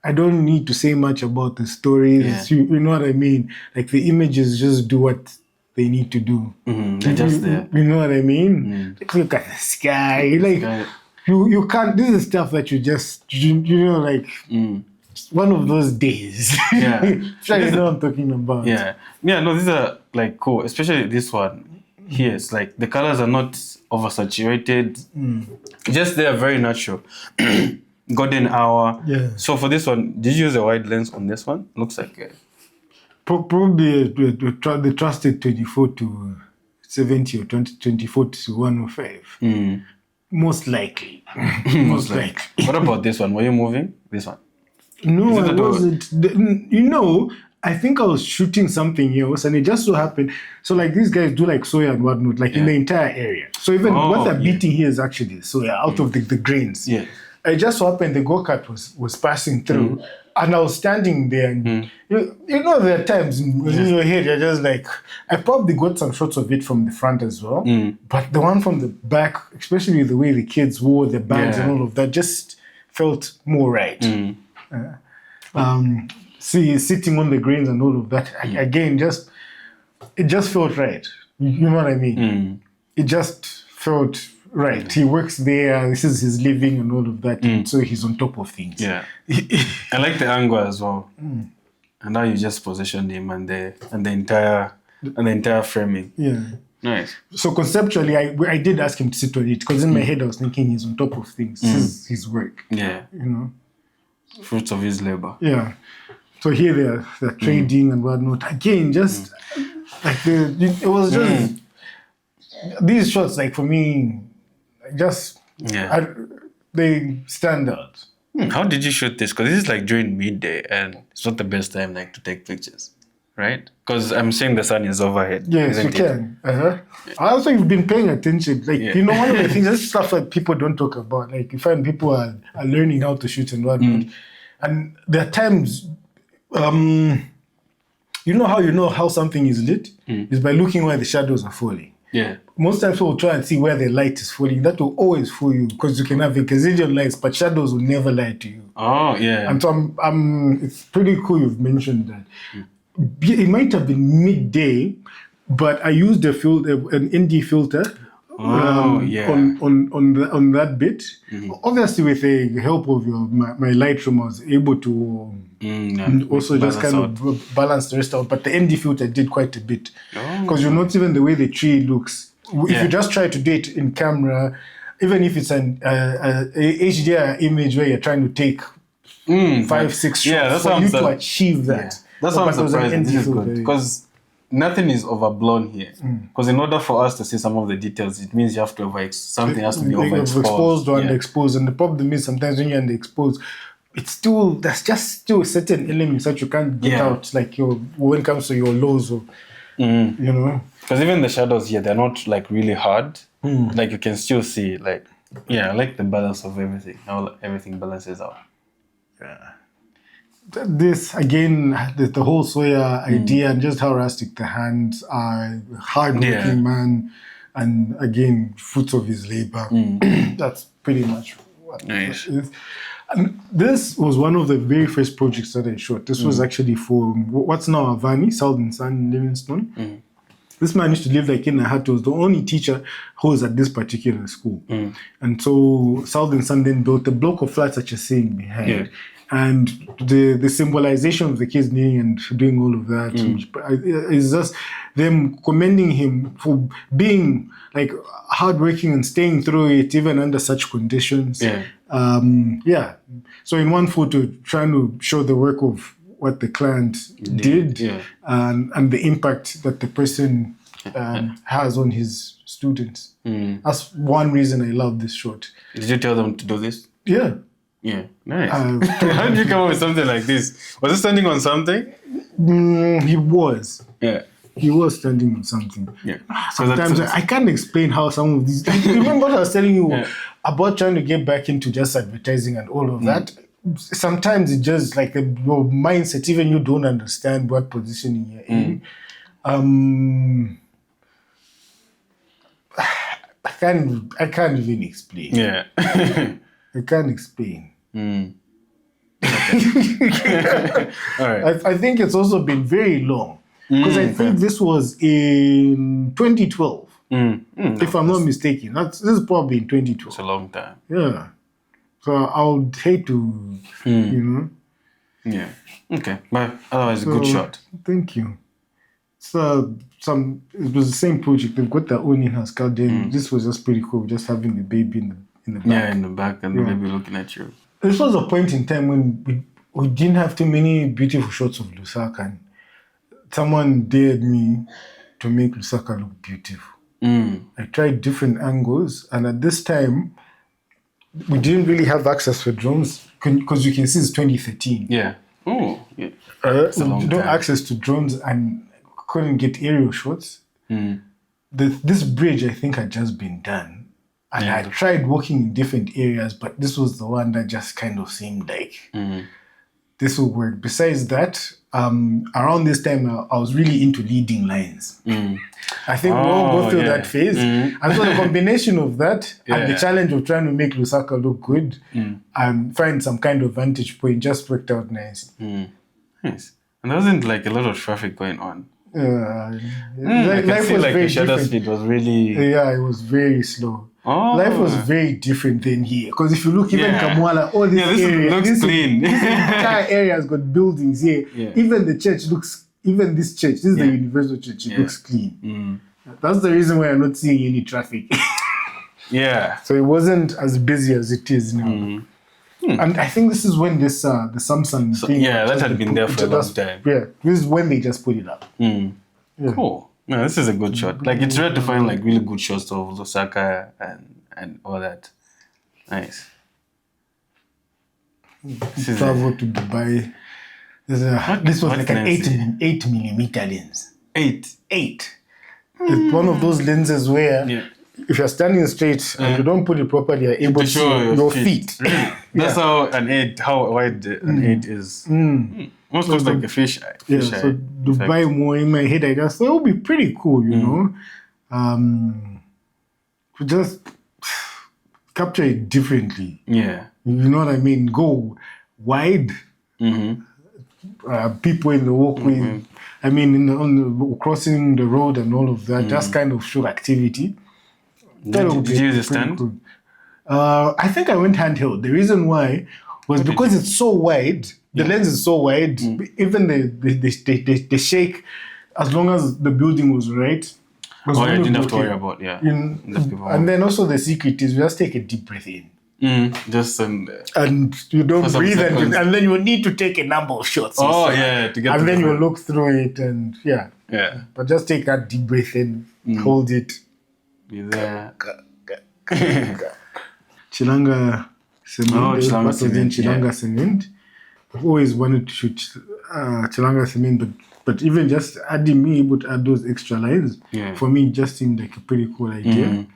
I don't need to say much about the stories. Yeah. You know what I mean? Like, the images just do what they need to do. They're just there. You know what I mean? Like, look at the sky. Like, you can't. This is stuff that you know, like. One of those days. Yeah. Sure, you know what I'm talking about. Yeah. Yeah, no, these are like cool. Especially this one here. It's like the colors are not oversaturated. Just they are very natural. Golden hour. Yeah. So for this one, did you use a wide lens on this one? Looks like Probably they trusted 24 to 70 or 24 to 105. Most likely. Most likely. What about this one? Were you moving? This one? No, I wasn't. You know, I think I was shooting something else, and it just so happened. So, like, these guys do like soya and whatnot, like in the entire area. So even what they're beating here is actually soya out of the grains. Yeah. It just so happened the go-kart was passing through, and I was standing there, and you know, there are times in your head you're just like, I probably got some shots of it from the front as well, but the one from the back, especially the way the kids wore the bands and all of that, just felt more right. Sitting on the grains and all of that, again, it just felt right. You know what I mean? It just felt right. He works there. This is his living and all of that. So he's on top of things. Yeah. I like the angle as well. And now you just positioned him and the entire framing. Yeah. Nice. So conceptually, I did ask him to sit on it, because in my head I was thinking he's on top of things. This is his work. Yeah. You know? Fruits of his labor. Yeah. So here they're trading and whatnot. Again, just like it was just these shots, like, for me, just they stand out. How did you shoot this? Because this is like during midday, and it's not the best time like to take pictures, right? Because I'm saying the sun is overhead. Yes, you can. I also, you've been paying attention. Like, you know, one of the things, that's stuff that people don't talk about. Like, you find people are learning how to shoot and whatnot. And there are times, you know how something is lit? Is by looking where the shadows are falling. Yeah. Most times people try and see where the light is falling. That will always fool you, because you can have Gazillion lights, but shadows will never lie to you. Oh, yeah. And so it's pretty cool you've mentioned that. It might have been midday, but I used an ND filter on that bit. Obviously, with the help of my Lightroom, I was able to also just kind of balance the rest out. But the ND filter did quite a bit, because you notice even the way the tree looks. If you just try to do it in camera, even if it's an HDR image where you're trying to take 5-6 shots for you to achieve that. Yeah. That's why I'm surprised. This is good, because nothing is overblown here. Because in order for us to see some of the details, it means you have to something has to be overexposed or underexposed. And the problem is, sometimes when you're underexposed, there's just still certain elements that you can't get out, like when it comes to your lows, or you know. Because even the shadows here, they're not like really hard. Like, you can still see, like, I like the balance of everything. How everything balances out. Yeah. This, again, the whole soya idea, and just how rustic the hands are, hard-working man, and again, fruits of his labor. That's pretty much what it is. And this was one of the very first projects that I shot. This was actually for what's now Avani, Southern Sun in Livingstone. This man used to live like in a hut. He was the only teacher who was at this particular school. And so Southern Sun then built a block of flats that you're seeing behind. Yeah. And the symbolization of the kids kneeling and doing all of that is just them commending him for being like hardworking and staying through it even under such conditions. So in one photo, trying to show the work of what the client did and the impact that the person has on his students. That's one reason I love this shot. Did you tell them to do this? Yeah. Yeah, nice. How did you come up with something like this? Was he standing on something? He was. Yeah. He was standing on something. Yeah. Sometimes I can't explain how some of these... Remember what I was telling you about trying to get back into just advertising and all of that? Sometimes it just like your mindset, even you don't understand what positioning you're in. I can't even explain. Yeah. I can't explain. All right. I think it's also been very long because I think this was in 2012, if I'm not mistaken. This is probably in 2012. It's a long time. Yeah. So I would hate to, you know. Yeah. Okay. But otherwise, a good shot. Thank you. So it was the same project. They've got their own in-house garden. This was just pretty cool, just having the baby in the back. Yeah, in the back and the baby looking at you. This was a point in time when we didn't have too many beautiful shots of Lusaka. And someone dared me to make Lusaka look beautiful. I tried different angles, and at this time, we didn't really have access to drones because you can see it's 2013. Yeah. Oh, yeah. No access to drones and couldn't get aerial shots. This bridge, I think, had just been done. And I tried working in different areas, but this was the one that just kind of seemed like this will work. Besides that, around this time, I was really into leading lines. I think we all go through that phase. And so the combination of that and the challenge of trying to make Lusaka look good and find some kind of vantage point just worked out nice. Nice. And there wasn't like a lot of traffic going on. Life was very shutter different. speed was really... Yeah, it was very slow. Life was very different than here. Because if you look, even Kamwala, all this area, looks clean. This entire area has got buildings here. Yeah. Even the church looks, even this church, this is the Universal Church, it looks clean. That's the reason why I'm not seeing any traffic. Yeah. So it wasn't as busy as it is now. And I think this is when this the Samsung thing... Yeah, that had been there for a long time. Yeah, this is when they just put it up. Yeah. Cool. No, this is a good shot. Like, it's rare to find like really good shots of Osaka and all that. Nice. Travel to Dubai. This was like an 8mm lens. 8. It's one of those lenses where if you're standing straight and you don't put it properly, you're able to show your feet. Really? That's how wide an 8 is. Almost looks like a fish eye. So Dubai, more in my head, I just thought it would be pretty cool, you know. To just capture it differently. Yeah. You know what I mean? Go wide. People in the walkway. I mean, crossing the road and all of that. Just kind of show activity. Did you use a stand? Cool. I think I went handheld. The reason why was because it's so wide. The lens is so wide. Even the shake, as long as the building was right. You didn't have to worry about and then also the secret is you just take a deep breath in. And you don't breathe, and then you need to take a number of shots. To get. And then you look through it, and But just take that deep breath in, hold it. Be there. Chilanga Cement. Chilanga Cement. I've always wanted to shoot Chilanga Cement, but even just being able to add those extra lines, for me, just seemed like a pretty cool idea.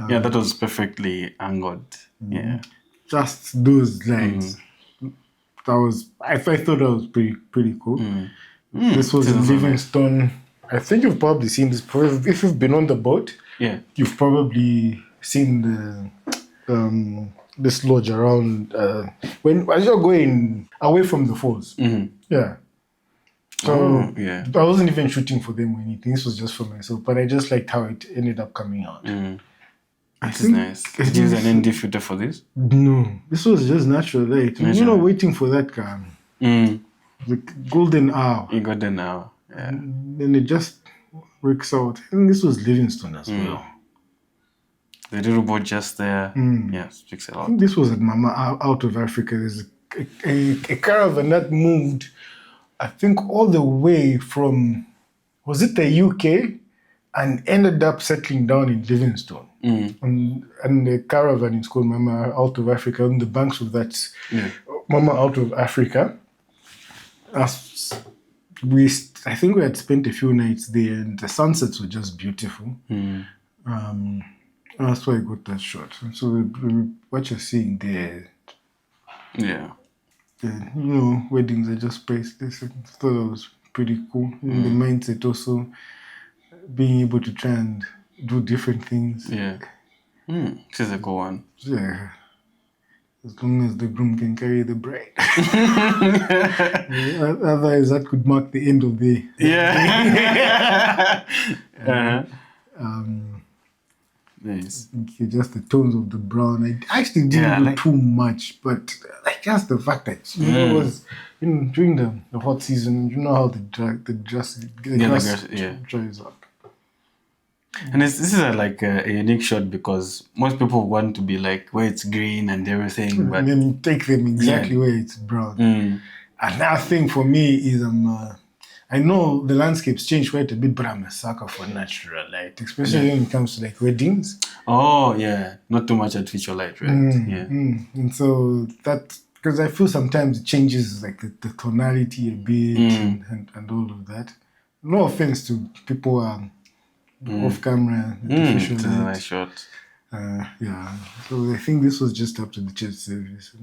That was perfectly angled. Yeah. Just those lines. I thought that was pretty cool. This was in Livingstone. I think you've probably seen this. If you've been on the boat, you've probably seen this lodge around as you're going away from the falls. Yeah. So I wasn't even shooting for them or anything. This was just for myself. But I just liked how it ended up coming out. This is nice. Did you use an ND filter for this? No. This was just natural light. You're not waiting for that car. The golden hour. Golden hour. Yeah. And it just works out. I think this was Livingstone as well. The little boat just there. Speaks a lot. I think this was at Mama out of Africa. There's a caravan that moved, I think, all the way from, was it the UK? And ended up settling down in Livingstone. And the caravan is called Mama Out of Africa, on the banks of that Mama Out of Africa. I think we had spent a few nights there, and the sunsets were just beautiful. That's why I got that shot. So what you're seeing there, weddings are just priceless. I thought that was pretty cool. And the mindset also, being able to try and do different things. This is a good one. Yeah. As long as the groom can carry the bride. Otherwise, that could mark the end of the... Yeah. Nice. Just the tones of the brown. I actually didn't do too much, but like just the fact that it was during the hot season, you know how the grass dries up. And this is a unique shot because most people want to be like where it's green and everything, but and then you take them exactly where it's brown. Another thing for me is I know the landscapes change quite a bit, but I'm a sucker for natural light, especially when it comes to like weddings. Oh yeah, not too much artificial light, right? And so that, because I feel sometimes it changes like the tonality a bit and all of that. No offense to people off camera, artificial light. Nice shot. So I think this was just after the church service.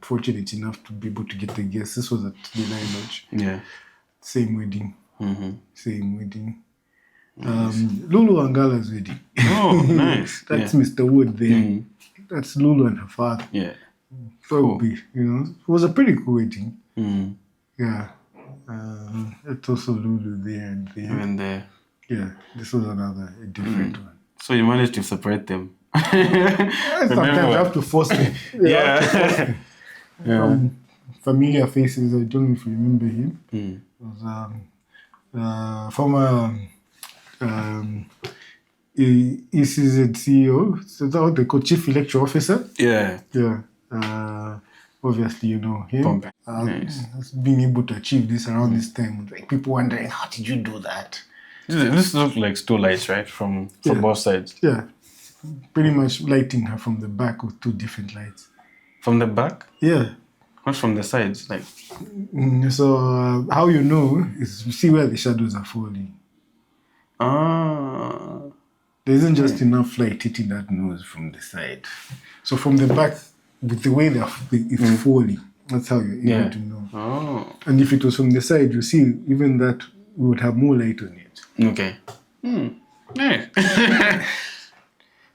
Fortunate enough to be able to get the guests. This was at the Lion Lodge. Yeah. Same wedding. Same wedding. Lulu Angala's wedding. Oh, nice. That's Mr. Wood there. That's Lulu and her father. Yeah. So it would be, it was a pretty cool wedding. Yeah. It's also Lulu there and there. Even there. Yeah. This was a different one. So you managed to separate them. Sometimes you have to force them. Familiar faces. I don't know if you remember him. It was former ECZ CEO. So that's what they call Chief Electoral Officer. Yeah. Obviously, you know him. Nice. Being able to achieve this around this time, like people wondering, how did you do that? This looks like two lights, right? From both sides. Yeah. Pretty much lighting her from the back with two different lights. From the back? Yeah. Not from the sides, like. So how you know is you see where the shadows are falling. There isn't just enough light hitting that nose from the side. So from the back, with the way it's falling, that's how you're able to know. And if it was from the side, you see even that we would have more light on it. Okay. Yeah.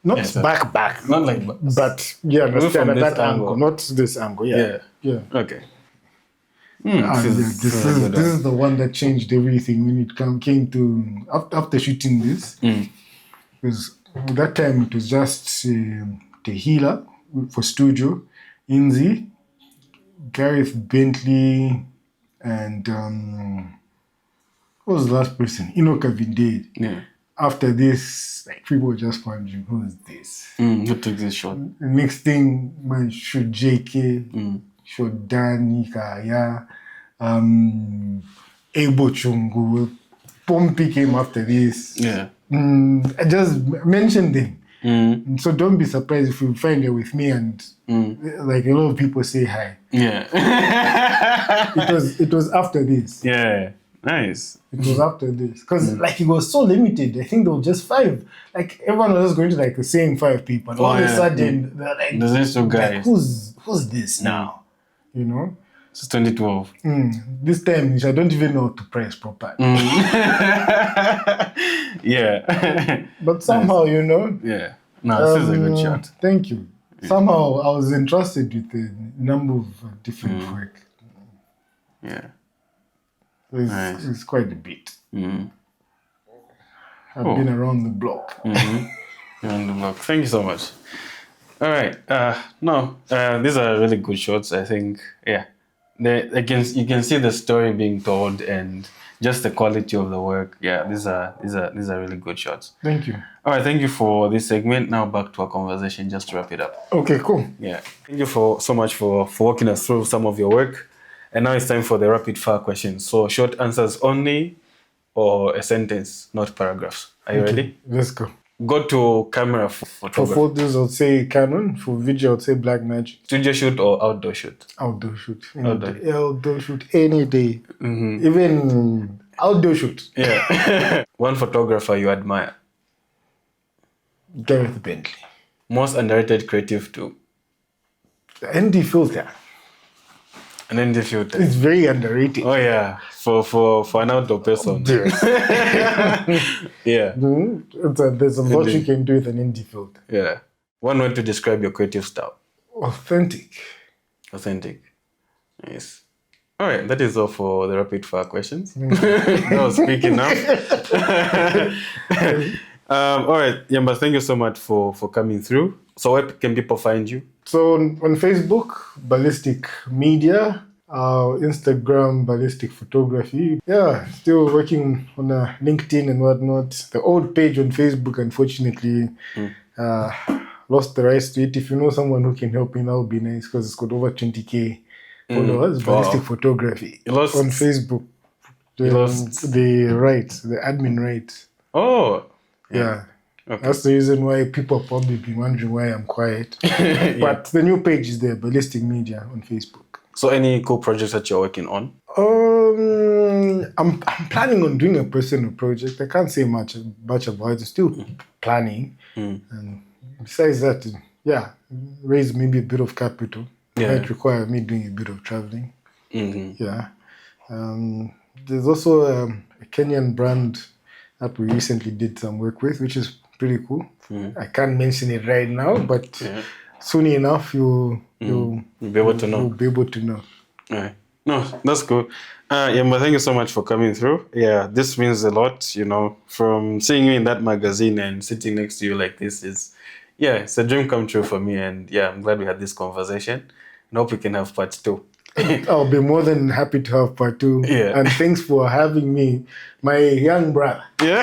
Not back. Not like but you understand at that angle, not this angle. Yeah. Okay. This is the one that changed everything when it came to after shooting this. Because at that time it was just Tehila for studio, Inzi, Gareth Bentley, and what was the last person? Inoka Vindade. Yeah. After this, like people were just wondering, who is this? Who took this shot? The next thing, man, shot JK, shot Danny, Kaya, Ebo Chungu, Pompey came after this. Yeah. I just mentioned them. So don't be surprised if you find her with me and like a lot of people say hi. Yeah. It was after this. Yeah. Nice. It was after this. Because like it was so limited. I think there were just 5. Like everyone was just going to like the same 5 people. And all of a sudden they're like, there's these two guys. Like, who's this now? You know? It's 2012. This time I don't even know how to press properly. Yeah. But somehow, you know. Yeah. No, this is a good shot. Thank you. Yeah. Somehow I was entrusted with a number of different work. Yeah. It's quite a bit. Mm-hmm. I've been around the block. Mm-hmm. Around the block. Thank you so much. All right. These are really good shots. I think. Yeah. You can see the story being told and just the quality of the work. Yeah. These are really good shots. Thank you. All right. Thank you for this segment. Now back to our conversation. Just to wrap it up. Okay. Cool. Yeah. Thank you so much for walking us through some of your work. And now it's time for the rapid fire questions. So short answers only, or a sentence, not paragraphs. Are you ready? Let's go. Go to camera photography. For photos, I'll say Canon. For video, I'll say Blackmagic. Studio shoot or outdoor shoot? Outdoor shoot. Outdoor shoot any day. Even outdoor shoot. Yeah. One photographer you admire? Gareth Bentley. Most underrated creative tool? The ND filter. An ND filter. It's very underrated. Oh yeah, for an outdoor person. Yes. Yeah. There's a lot you can do with an ND filter. Yeah. One word to describe your creative style. Authentic. Authentic. Nice. All right, that is all for the rapid fire questions. That was quick enough. All right, Yemba, thank you so much for coming through. So where can people find you? So on Facebook, Ballistic Media, Instagram, Ballistic Photography. Yeah, still working on LinkedIn and whatnot. The old page on Facebook, unfortunately, lost the rights to it. If you know someone who can help me, that would be nice because it's got over 20K followers. Ballistic Photography on Facebook. The rights, the admin rights. Oh, yeah. Okay. That's the reason why people probably be wondering why I'm quiet. But the new page is there, Ballistic Media on Facebook. So any cool projects that you're working on? I'm planning on doing a personal project. I can't say much about it. Still planning. And besides that, raise maybe a bit of capital. Might require me doing a bit of traveling. Yeah. There's also a Kenyan brand that we recently did some work with, which is pretty cool. I can't mention it right now, but soon enough you'll be able to know. You'll be able to know. All right. No, that's cool. Yemba, thank you so much for coming through. Yeah, this means a lot, from seeing you in that magazine and sitting next to you like this it's a dream come true for me. And I'm glad we had this conversation. And hope we can have part 2. I'll be more than happy to have part 2. Yeah. And thanks for having me, my young brother. Yeah,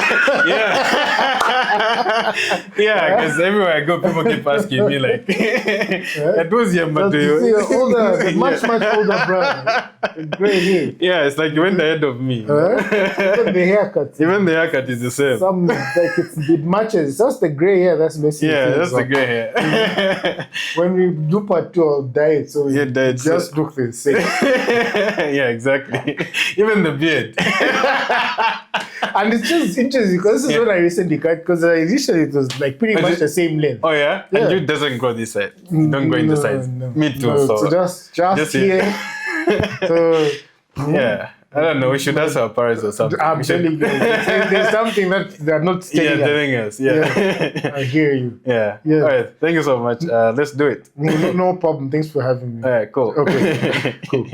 because everywhere I go, people keep asking me like, that was Yemba to you. Older, much older brother. Gray hair. Yeah, it's like you went ahead of me. Even the haircut. Even the haircut is the same. It matches. It's just the gray hair that's missing. Yeah, that's the gray hair. When we do part 2, I'll dye it. So just look the same. Yeah, exactly. Even the beard. And it's just interesting because this is what I recently cut, because initially it was like pretty much the same length. Oh yeah? And you doesn't go this side. You don't go in the sides. No. Me too. No, so just here. So I don't know. We should ask our parents or something. I'm telling you, there's something that they're not telling us. Yeah. I hear you. Yeah. All right. Thank you so much. Let's do it. No problem. Thanks for having me. All right. Cool. Okay. Cool.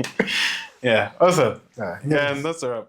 Yeah. Awesome. And that's a wrap.